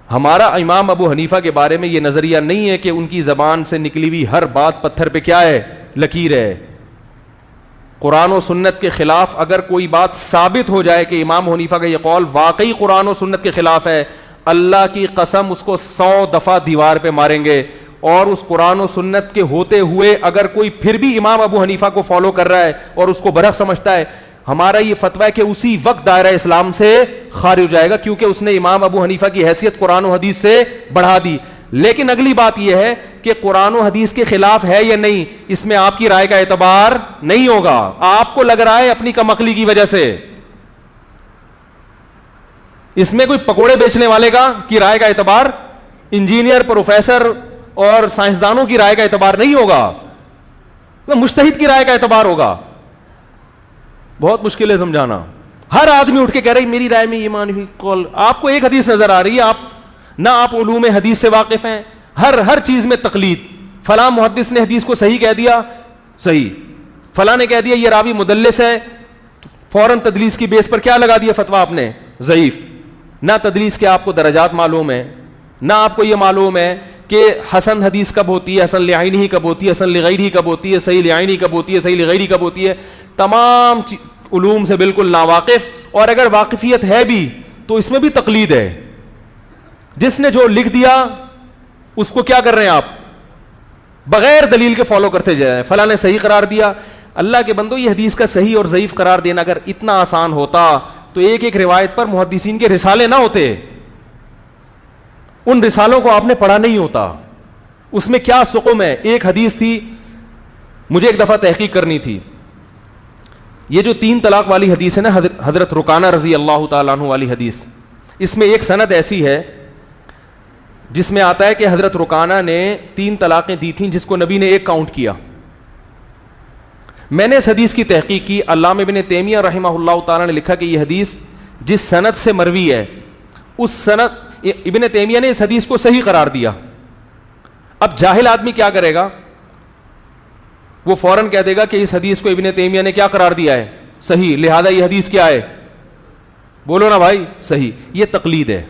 ہمارا امام ابو حنیفہ کے بارے میں یہ نظریہ نہیں ہے کہ ان کی زبان سے نکلی ہوئی ہر بات پتھر پہ کیا ہے؟ لکیر ہے. قرآن و سنت کے خلاف اگر کوئی بات ثابت ہو جائے کہ امام حنیفہ کا یہ قول واقعی قرآن و سنت کے خلاف ہے, اللہ کی قسم اس کو 100 دفعہ دیوار پہ ماریں گے. اور اس قرآن و سنت کے ہوتے ہوئے اگر کوئی پھر بھی امام ابو حنیفہ کو فالو کر رہا ہے اور اس کو برحق سمجھتا ہے, ہمارا یہ فتویٰ ہے کہ اسی وقت دائرہ اسلام سے خارج ہو جائے گا, کیونکہ اس نے امام ابو حنیفہ کی حیثیت قرآن و حدیث سے بڑھا دی. لیکن اگلی بات یہ ہے کہ قرآن و حدیث کے خلاف ہے یا نہیں, اس میں آپ کی رائے کا اعتبار نہیں ہوگا. آپ کو لگ رہا ہے اپنی کم عقلی کی وجہ سے, اس میں کوئی پکوڑے بیچنے والے کی رائے کا اعتبار, انجینئر, پروفیسر اور سائنسدانوں کی رائے کا اعتبار نہیں ہوگا, مجتہد کی رائے کا اعتبار ہوگا. بہت مشکل ہے سمجھانا. ہر آدمی اٹھ کے کہہ رہا ہے میری رائے میں یہ مانی قول. آپ کو ایک حدیث نظر آ رہی ہے, نہ آپ علوم حدیث سے واقف ہیں, ہر چیز میں تقلید. فلاں محدث نے حدیث کو صحیح کہہ دیا, صحیح. فلاں نے کہہ دیا یہ راوی مدلس ہے, فوراً تدلیس کی بیس پر کیا لگا دیا فتویٰ آپ نے؟ ضعیف. نہ تدلیس کے آپ کو درجات معلوم ہے, نہ آپ کو یہ معلوم ہے کہ حسن حدیث کب ہوتی ہے, حسن لعینی کب ہوتی ہے, حسن لغیری کب ہوتی ہے, صحیح لعینی کب ہوتی ہے, صحیح لغیری کب ہوتی ہے. تمام علوم سے بالکل ناواقف, اور اگر واقفیت ہے بھی تو اس میں بھی تقلید ہے. جس نے جو لکھ دیا اس کو کیا کر رہے ہیں آپ؟ بغیر دلیل کے فالو کرتے جائیں. فلاں نے صحیح قرار دیا. اللہ کے بندو, یہ حدیث کا صحیح اور ضعیف قرار دینا اگر اتنا آسان ہوتا تو ایک ایک روایت پر محدثین کے رسالے نہ ہوتے. ان رسالوں کو آپ نے پڑھا نہیں ہوتا. اس میں کیا سقم ہے. ایک حدیث تھی, مجھے ایک دفعہ تحقیق کرنی تھی. یہ جو 3 طلاق والی حدیث ہے نا, حضرت رکانہ رضی اللہ تعالیٰ عنہ والی حدیث, اس میں ایک سند ایسی ہے جس میں آتا ہے کہ حضرت رکانہ نے 3 طلاقیں دی تھیں جس کو نبی نے 1 کاؤنٹ کیا. میں نے اس حدیث کی تحقیق کی. علامہ ابن تیمیہ رحمہ اللہ تعالیٰ نے لکھا کہ یہ حدیث جس سند سے مروی ہے اس سند, ابن تیمیہ نے اس حدیث کو صحیح قرار دیا. اب جاہل آدمی کیا کرے گا؟ وہ فوراً کہہ دے گا کہ اس حدیث کو ابن تیمیہ نے کیا قرار دیا ہے؟ صحیح, لہذا یہ حدیث کیا ہے؟ بولو نا بھائی, صحیح. یہ تقلید ہے.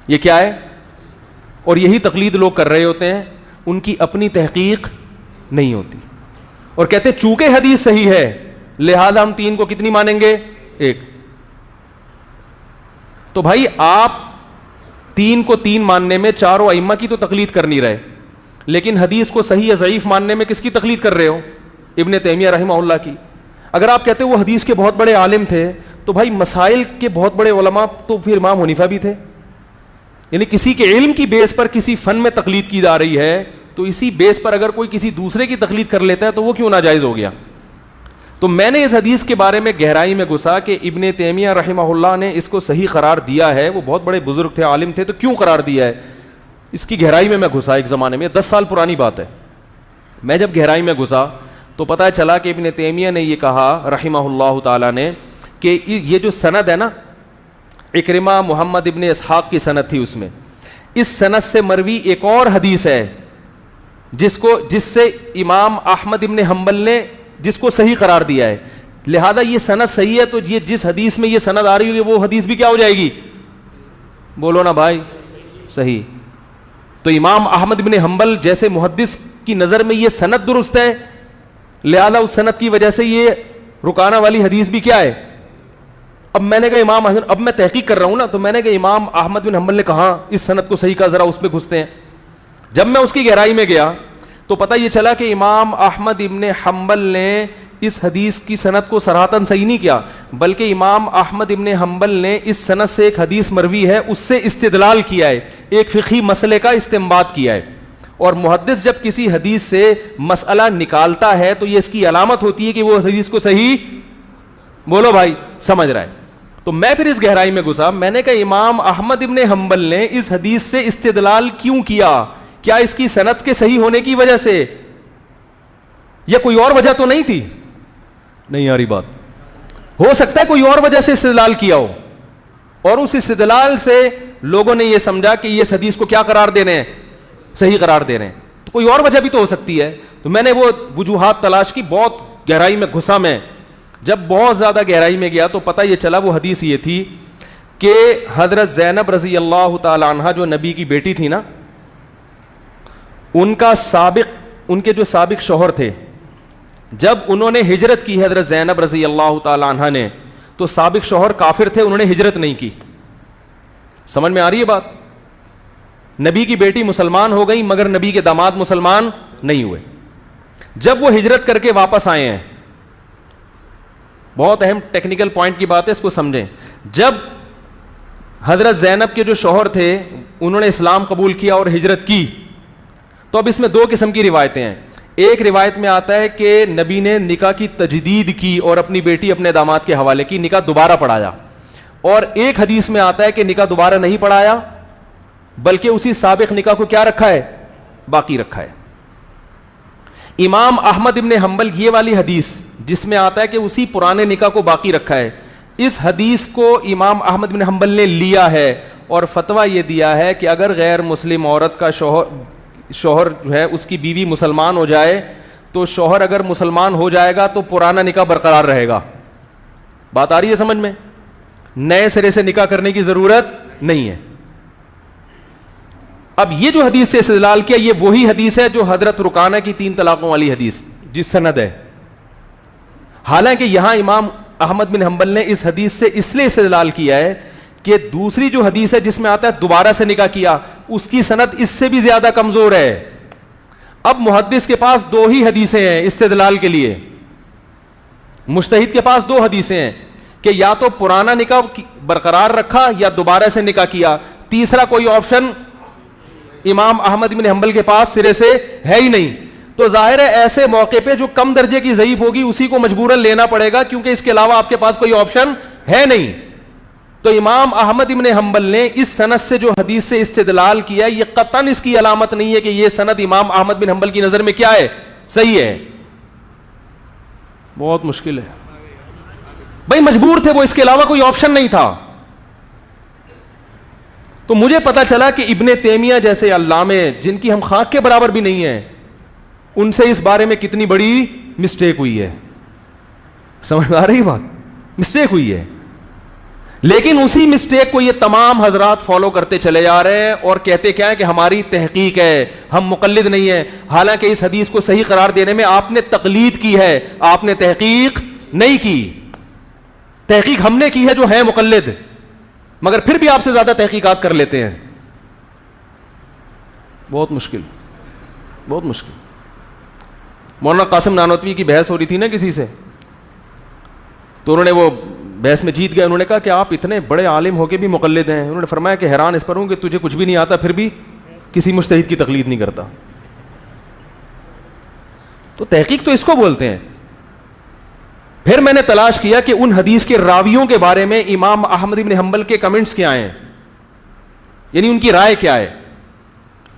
یہ کیا ہے؟ اور یہی تقلید لوگ کر رہے ہوتے ہیں, ان کی اپنی تحقیق نہیں ہوتی, اور کہتے چونکہ حدیث صحیح ہے لہذا ہم 3 کو کتنی مانیں گے؟ 1. تو بھائی آپ 3 کو 3 ماننے میں چاروں ائمہ کی تو تقلید کر نہیں رہے, لیکن حدیث کو صحیح یا ضعیف ماننے میں کس کی تقلید کر رہے ہو؟ ابن تیمیہ رحمہ اللہ کی. اگر آپ کہتے وہ حدیث کے بہت بڑے عالم تھے تو بھائی مسائل کے بہت بڑے علماء تو پھر امام حنیفہ بھی تھے. یعنی کسی کے علم کی بیس پر کسی فن میں تقلید کی جا رہی ہے تو اسی بیس پر اگر کوئی کسی دوسرے کی تقلید کر لیتا ہے تو وہ کیوں ناجائز ہو گیا؟ تو میں نے اس حدیث کے بارے میں گہرائی میں گھسا کہ ابن تیمیہ رحمہ اللہ نے اس کو صحیح قرار دیا ہے. وہ بہت بڑے بزرگ تھے, عالم تھے, تو کیوں قرار دیا ہے؟ اس کی گہرائی میں گھسا. ایک زمانے میں 10 سال پرانی بات ہے. میں جب گہرائی میں گھسا تو پتہ چلا کہ ابن تیمیہ نے یہ کہا رحمہ اللہ تعالیٰ نے کہ یہ جو سند ہے نا, اکرمہ محمد ابن اسحاق کی سند تھی, اس میں اس سند سے مروی ایک اور حدیث ہے جس سے امام احمد ابن حنبل نے جس کو صحیح قرار دیا ہے. لہذا یہ سند صحیح ہے تو یہ جس حدیث میں یہ سند آ رہی ہوگی وہ حدیث بھی کیا ہو جائے گی؟ بولو نا بھائی, صحیح. تو امام احمد بن حنبل جیسے محدث کی نظر میں یہ سند درست ہے, لہذا اس سند کی وجہ سے یہ رکانہ والی حدیث بھی کیا ہے؟ اب میں نے کہا اب میں تحقیق کر رہا ہوں نا, تو میں نے کہا امام احمد بن حنبل نے کہا اس سند کو صحیح کہا, ذرا اس پہ گھستے ہیں. جب میں اس کی گہرائی میں گیا تو پتہ یہ چلا کہ امام احمد ابن حنبل نے اس حدیث کی سند کو صراحتاً صحیح نہیں کیا, بلکہ امام احمد ابن حنبل نے اس سند سے ایک حدیث مروی ہے اس سے استدلال کیا ہے, ایک فقہی مسئلے کا استنباط کیا ہے. اور محدث جب کسی حدیث سے مسئلہ نکالتا ہے تو یہ اس کی علامت ہوتی ہے کہ وہ حدیث کو صحیح, بولو بھائی, سمجھ رہا ہے. تو میں پھر اس گہرائی میں گھسا, میں نے کہا امام احمد ابن حنبل نے اس حدیث سے استدلال کیوں کیا؟ کیا اس کی سند کے صحیح ہونے کی وجہ سے, یا کوئی اور وجہ تو نہیں تھی؟ نہیں آ رہی بات. ہو سکتا ہے کوئی اور وجہ سے استدلال کیا ہو, اور اس استدلال سے لوگوں نے یہ سمجھا کہ یہ حدیث کو کیا قرار دے رہے ہیں؟ صحیح قرار دے رہے ہیں. تو کوئی اور وجہ بھی تو ہو سکتی ہے. تو میں نے وہ وجوہات تلاش کی, بہت گہرائی میں گھسا. میں جب بہت زیادہ گہرائی میں گیا تو پتہ یہ چلا وہ حدیث یہ تھی کہ حضرت زینب رضی اللہ تعالی عنہ جو نبی کی بیٹی تھی نا, ان کے جو سابق شوہر تھے, جب انہوں نے ہجرت کی حضرت زینب رضی اللہ تعالی عنہ نے, تو سابق شوہر کافر تھے, انہوں نے ہجرت نہیں کی. سمجھ میں آ رہی ہے بات؟ نبی کی بیٹی مسلمان ہو گئی مگر نبی کے داماد مسلمان نہیں ہوئے. جب وہ ہجرت کر کے واپس آئے ہیں, بہت اہم ٹیکنیکل پوائنٹ کی بات ہے, اس کو سمجھیں. جب حضرت زینب کے جو شوہر تھے انہوں نے اسلام قبول کیا اور ہجرت کی, تو اب اس میں دو قسم کی روایتیں ہیں. ایک روایت میں آتا ہے کہ نبی نے نکاح کی تجدید کی اور اپنی بیٹی اپنے داماد کے حوالے کی, نکاح دوبارہ پڑھایا. اور ایک حدیث میں آتا ہے کہ نکاح دوبارہ نہیں پڑھایا بلکہ اسی سابق نکاح کو کیا رکھا ہے, باقی رکھا ہے. امام احمد ابن حنبل یہ والی حدیث جس میں آتا ہے کہ اسی پرانے نکاح کو باقی رکھا ہے, اس حدیث کو امام احمد بن حنبل نے لیا ہے اور فتویٰ یہ دیا ہے کہ اگر غیر مسلم عورت کا شوہر جو ہے اس کی بیوی مسلمان ہو جائے تو شوہر اگر مسلمان ہو جائے گا تو پرانا نکاح برقرار رہے گا. بات آ رہی ہے سمجھ میں؟ نئے سرے سے نکاح کرنے کی ضرورت نہیں ہے. اب یہ جو حدیث سے استدلال کیا, یہ وہی حدیث ہے جو حضرت رکانہ کی 3 طلاقوں والی حدیث جس سند ہے. حالانکہ یہاں امام احمد بن حنبل نے اس حدیث سے اس لیے استدلال کیا ہے کہ دوسری جو حدیث ہے جس میں آتا ہے دوبارہ سے نکاح کیا, اس کی سند اس سے بھی زیادہ کمزور ہے. اب محدث کے پاس 2 ہی حدیثیں ہیں استدلال کے لیے, مجتہد کے پاس 2 حدیثیں ہیں کہ یا تو پرانا نکاح برقرار رکھا یا دوبارہ سے نکاح کیا, تیسرا کوئی آپشن امام احمد بن حنبل کے پاس سرے سے ہے ہی نہیں. تو ظاہر ہے ایسے موقع پہ جو کم درجے کی ضعیف ہوگی اسی کو مجبوراً لینا پڑے گا, کیونکہ اس کے علاوہ آپ کے پاس کوئی آپشن ہے نہیں. تو امام احمد بن حنبل نے اس سند سے جو حدیث سے استدلال کیا, یہ قطعاً اس کی علامت نہیں ہے کہ یہ سند امام احمد بن حنبل کی نظر میں کیا ہے, صحیح ہے. بہت مشکل ہے بھائی, مجبور تھے وہ, اس کے علاوہ کوئی آپشن نہیں تھا. تو مجھے پتا چلا کہ ابن تیمیہ جیسے علامے جن کی ہم خاک کے برابر بھی نہیں ہیں, ان سے اس بارے میں کتنی بڑی مسٹیک ہوئی ہے. سمجھ آ رہی بات؟ مسٹیک ہوئی ہے, لیکن اسی مسٹیک کو یہ تمام حضرات فالو کرتے چلے جا رہے ہیں اور کہتے کیا ہے کہ ہماری تحقیق ہے, ہم مقلد نہیں ہیں. حالانکہ اس حدیث کو صحیح قرار دینے میں آپ نے تقلید کی ہے, آپ نے تحقیق نہیں کی. تحقیق ہم نے کی ہے جو ہے مقلد, مگر پھر بھی آپ سے زیادہ تحقیقات کر لیتے ہیں. بہت مشکل, بہت مشکل. مولانا قاسم نانوتوی کی بحث ہو رہی تھی نا کسی سے, تو انہوں نے وہ بحث میں جیت گئے. انہوں نے کہا کہ آپ اتنے بڑے عالم ہو کے بھی مقلد ہیں. انہوں نے فرمایا کہ حیران اس پر ہوں کہ تجھے کچھ بھی نہیں آتا پھر بھی کسی مجتہد کی تقلید نہیں کرتا. تو تحقیق تو اس کو بولتے ہیں. پھر میں نے تلاش کیا کہ ان حدیث کے راویوں کے بارے میں امام احمد بن حنبل کے کمنٹس کیا ہیں, یعنی ان کی رائے کیا ہے.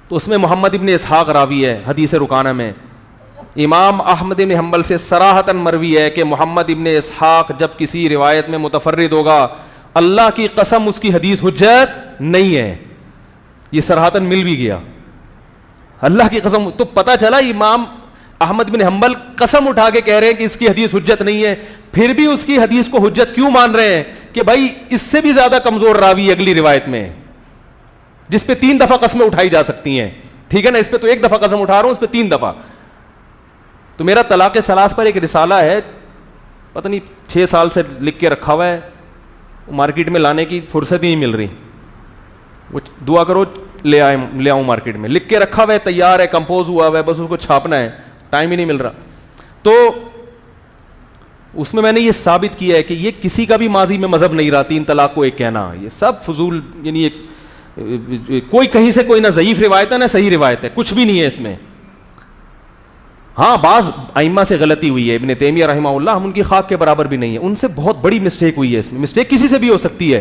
تو اس میں محمد ابن اسحاق راوی ہے حدیث رکانہ میں. امام احمد بن حنبل سے صراحتاً مروی ہے کہ محمد ابن اسحاق جب کسی روایت میں متفرد ہوگا, اللہ کی قسم اس کی حدیث حجت نہیں ہے. یہ صراحتاً مل بھی گیا, اللہ کی قسم. تو پتہ چلا امام احمد بن حنبل قسم اٹھا کے کہہ رہے ہیں کہ اس کی حدیث حجت نہیں ہے, پھر بھی اس کی حدیث کو حجت کیوں مان رہے ہیں کہ بھائی اس سے بھی زیادہ کمزور راوی اگلی روایت میں جس پہ 3 دفعہ قسمیں اٹھائی جا سکتی ہیں. ٹھیک ہے نا, اس پہ تو 1 دفعہ قسم اٹھا رہا ہوں, اس پہ 3 دفعہ. تو میرا طلاق ثلاث پر ایک رسالہ ہے, پتہ نہیں 6 سال سے لکھ کے رکھا ہوا ہے, مارکیٹ میں لانے کی فرصت ہی نہیں مل رہی. وہ دعا کرو لے آؤں مارکیٹ میں, لکھ کے رکھا ہوا ہے, تیار ہے, کمپوز ہوا ہوا ہے, بس اس کو چھاپنا ہے, ٹائم ہی نہیں مل رہا. تو اس میں نے یہ ثابت کیا ہے کہ یہ کسی کا بھی ماضی میں مذہب نہیں رہا 3 طلاق کو ایک کہنا, یہ سب فضول, یعنی کوئی کہیں سے کوئی نہ ضعیف روایت ہے نہ صحیح روایت ہے, کچھ بھی نہیں ہے اس میں. ہاں بعض ائمہ سے غلطی ہوئی ہے, ابن تیمیہ رحمہ اللہ, ہم ان کی خاک کے برابر بھی نہیں ہیں, ان سے بہت بڑی مسٹیک ہوئی ہے. اس میں مسٹیک کسی سے بھی ہو سکتی ہے,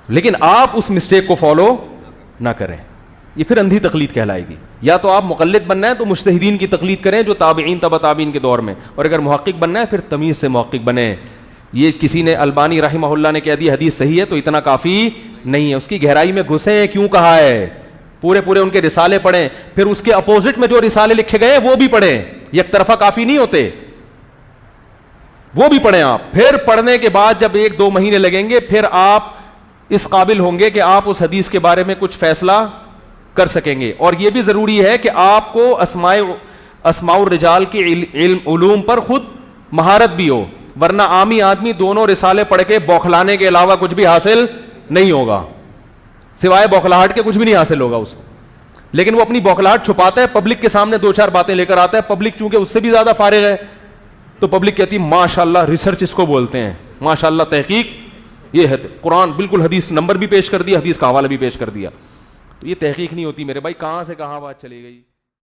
لیکن آپ اس مسٹیک کو فالو نہ کریں, یہ پھر اندھی تقلید کہلائے گی. یا تو آپ مقلد بننا ہے تو مجتہدین کی تقلید کریں جو تابعین تبع تابعین کے دور میں, اور اگر محقق بننا ہے پھر تمیز سے محقق بنیں. یہ کسی نے البانی رحمہ اللہ نے کہہ دیا حدیث صحیح ہے تو اتنا کافی نہیں ہے, اس کی گہرائی میں گھسیں, کیوں کہا ہے, پورے ان کے رسالے پڑھیں, پھر اس کے اپوزٹ میں جو رسالے لکھے گئے وہ بھی پڑھیں, یک طرفہ کافی نہیں ہوتے. وہ بھی پڑھیں آپ. پھر پڑھنے کے بعد جب 1-2 مہینے لگیں گے, پھر آپ اس قابل ہوں گے کہ آپ اس حدیث کے بارے میں کچھ فیصلہ کر سکیں گے. اور یہ بھی ضروری ہے کہ آپ کو اسماء الرجال کی علوم پر خود مہارت بھی ہو, ورنہ عامی آدمی دونوں رسالے پڑھ کے بوکھلانے کے علاوہ کچھ بھی حاصل نہیں ہوگا, سوائے بوکھلاہٹ کے کچھ بھی نہیں حاصل ہوگا اس کو. لیکن وہ اپنی بوکھلاہٹ چھپاتا ہے, پبلک کے سامنے 2-4 باتیں لے کر آتا ہے, پبلک چونکہ اس سے بھی زیادہ فارغ ہے تو پبلک کہتی ہے ماشاءاللہ ریسرچ اس کو بولتے ہیں, ماشاءاللہ تحقیق. یہ ہے قرآن بالکل حدیث نمبر بھی پیش کر دیا, حدیث کا حوالہ بھی پیش کر دیا. تو یہ تحقیق نہیں ہوتی میرے بھائی, کہاں سے کہاں بات چلی گئی.